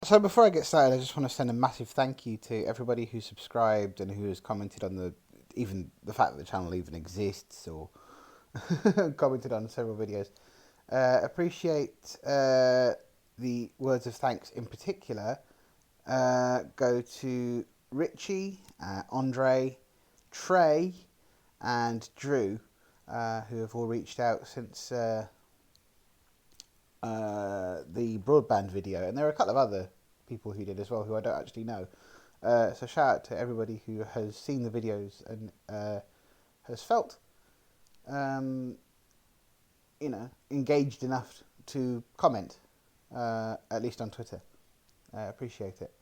So before I get started, I just want to send a massive thank you to everybody who subscribed and who has commented on even the fact that the channel even exists, or commented on several videos. Appreciate the words of thanks in particular. Go to Richie, Andre, Trey, and Drew, who have all reached out since the broadband video, and there are a couple of other people who did as well who I don't actually know. So shout out to everybody who has seen the videos and has felt, um, engaged enough to comment, at least on Twitter. Appreciate it.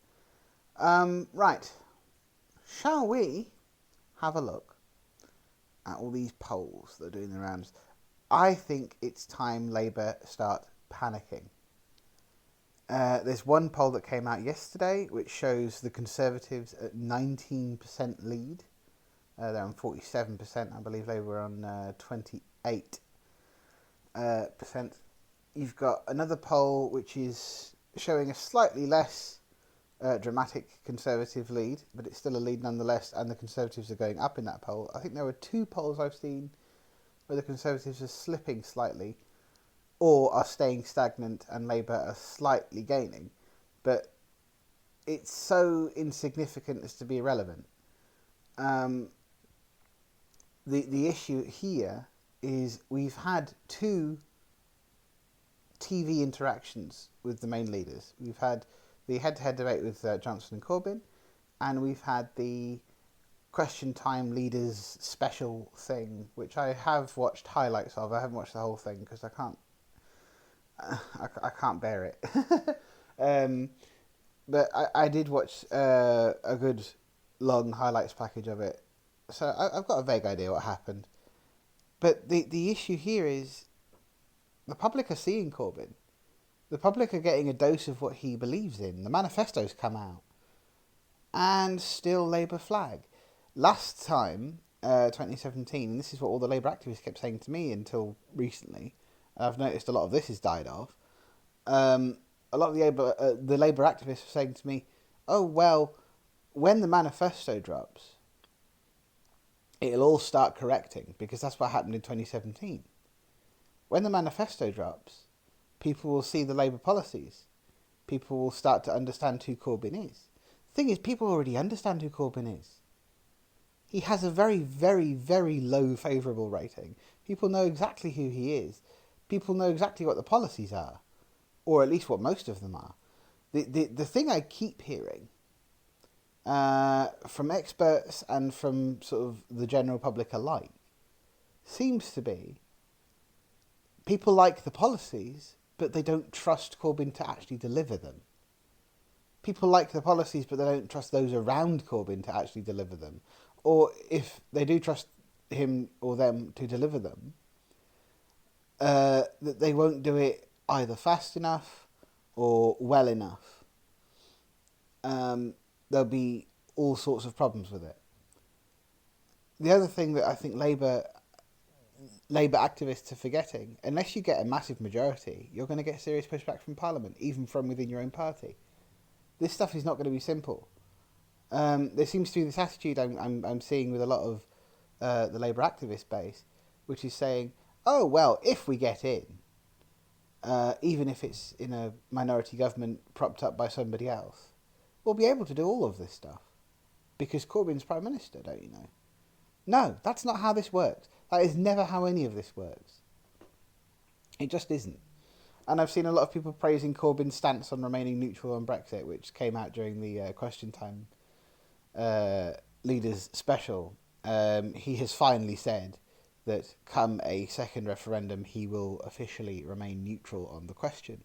Right, shall we have a look at all these polls that are doing the rounds? I think it's time Labour start panicking. There's one poll that came out yesterday which shows the Conservatives at 19% lead. They're on 47%. I believe Labour were on 28%. You've got another poll which is showing a slightly less dramatic Conservative lead, but it's still a lead nonetheless, and the Conservatives are going up in that poll. I think there were two polls I've seen where the Conservatives are slipping slightly, or are staying stagnant and Labour are slightly gaining, but it's so insignificant as to be irrelevant. The issue here is we've had two TV interactions with the main leaders. We've had the head-to-head debate with Johnson and Corbyn, and we've had the Question Time Leaders special thing, which I have watched highlights of. I haven't watched the whole thing because I can't bear it. But I did watch a good long highlights package of it, so I've got a vague idea what happened. But the issue here is the public are seeing Corbyn. The public are getting a dose of what he believes in. The manifestos come out, and still Labour flag. Last time, 2017, and this is what all the Labour activists kept saying to me until recently, and I've noticed a lot of this has died off. A lot of the Labour activists are saying to me, "Oh well, when the manifesto drops, it'll all start correcting because that's what happened in 2017. When the manifesto drops, people will see the Labour policies. People will start to understand who Corbyn is. The thing is, people already understand who Corbyn is. He has a very, very, very low favourable rating. People know exactly who he is. People know exactly what the policies are, or at least what most of them are. The thing I keep hearing from experts and from sort of the general public alike seems to be people like the policies, but they don't trust Corbyn to actually deliver them. People like the policies, but they don't trust those around Corbyn to actually deliver them. Or if they do trust him or them to deliver them, that they won't do it either fast enough or well enough. There'll be all sorts of problems with it. The other thing that I think Labour activists are forgetting, unless you get a massive majority, you're going to get serious pushback from Parliament, even from within your own party. This stuff is not going to be simple. There seems to be this attitude I'm seeing with a lot of the Labour activist base, which is saying, "Oh well, if we get in, even if it's in a minority government propped up by somebody else, we'll be able to do all of this stuff because Corbyn's Prime Minister, don't you know?" No, that's not how this works. That is never how any of this works. It just isn't. And I've seen a lot of people praising Corbyn's stance on remaining neutral on Brexit, which came out during the Question Time Leaders special. He has finally said that come a second referendum, he will officially remain neutral on the question.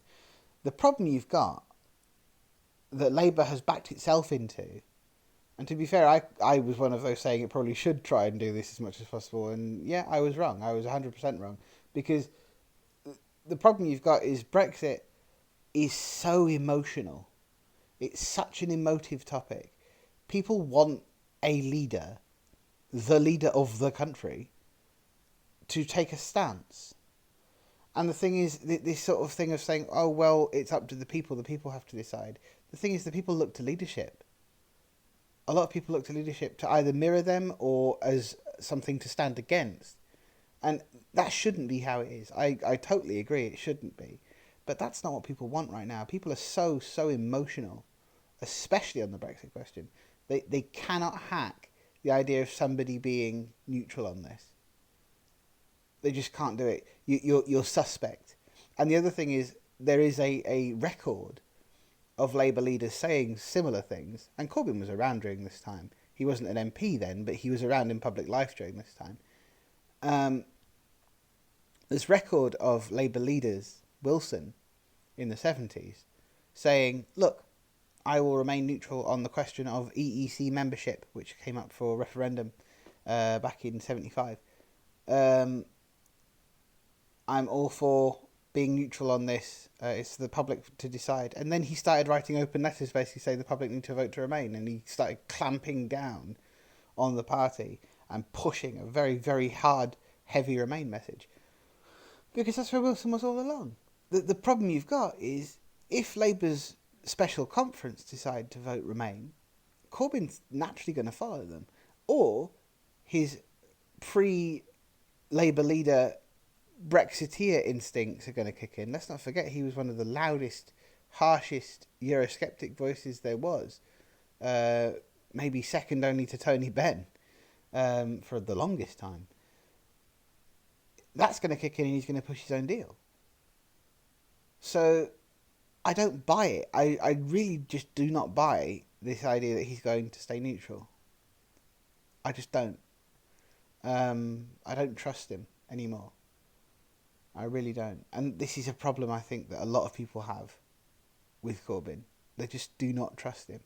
The problem you've got that Labour has backed itself into, and to be fair, I was one of those saying it probably should try and do this as much as possible, and yeah, I was wrong. I was 100% wrong, because the problem you've got is Brexit is so emotional. It's such an emotive topic. People want a leader, the leader of the country, to take a stance. And the thing is, this sort of thing of saying, "Oh well, it's up to the people have to decide." The thing is, the people look to leadership. A lot of people look to leadership to either mirror them or as something to stand against. And that shouldn't be how it is. I totally agree, it shouldn't be. But that's not what people want right now. People are so emotional, especially on the Brexit question. They cannot hack the idea of somebody being neutral on this. They just can't do it. You're suspect. And the other thing is, there is a record of Labour leaders saying similar things. And Corbyn was around during this time. He wasn't an MP then, but he was around in public life during this time. There's record of Labour leaders, Wilson, in the 70s, saying, look, I will remain neutral on the question of EEC membership, which came up for referendum back in 75. I'm all for being neutral on this. It's the public to decide. And then he started writing open letters basically saying the public need to vote to remain. And he started clamping down on the party and pushing a very, very hard, heavy remain message. Because that's where Wilson was all along. The problem you've got is if Labour's special conference decide to vote remain, Corbyn's naturally going to follow them. Or his pre-Labour leader Brexiteer instincts are going to kick in. Let's not forget he was one of the loudest, harshest Eurosceptic voices there was. Maybe second only to Tony Benn for the longest time. That's going to kick in and he's going to push his own deal. So I don't buy it. I really just do not buy this idea that he's going to stay neutral. I just don't. I don't trust him anymore. I really don't. And this is a problem I think that a lot of people have with Corbyn. They just do not trust him.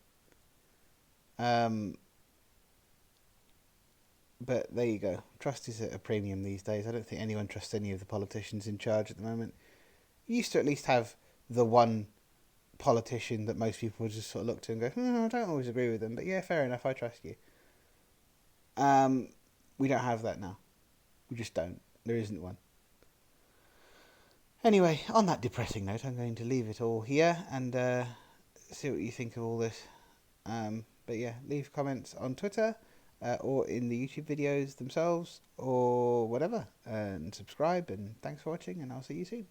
But there you go. Trust is at a premium these days. I don't think anyone trusts any of the politicians in charge at the moment. You used to at least have the one politician that most people would just sort of look to and go, I don't always agree with them, but yeah, fair enough, I trust you. We don't have that now. We just don't. There isn't one. Anyway, on that depressing note, I'm going to leave it all here and see what you think of all this. But yeah, leave comments on Twitter or in the YouTube videos themselves or whatever. And subscribe, and thanks for watching, and I'll see you soon.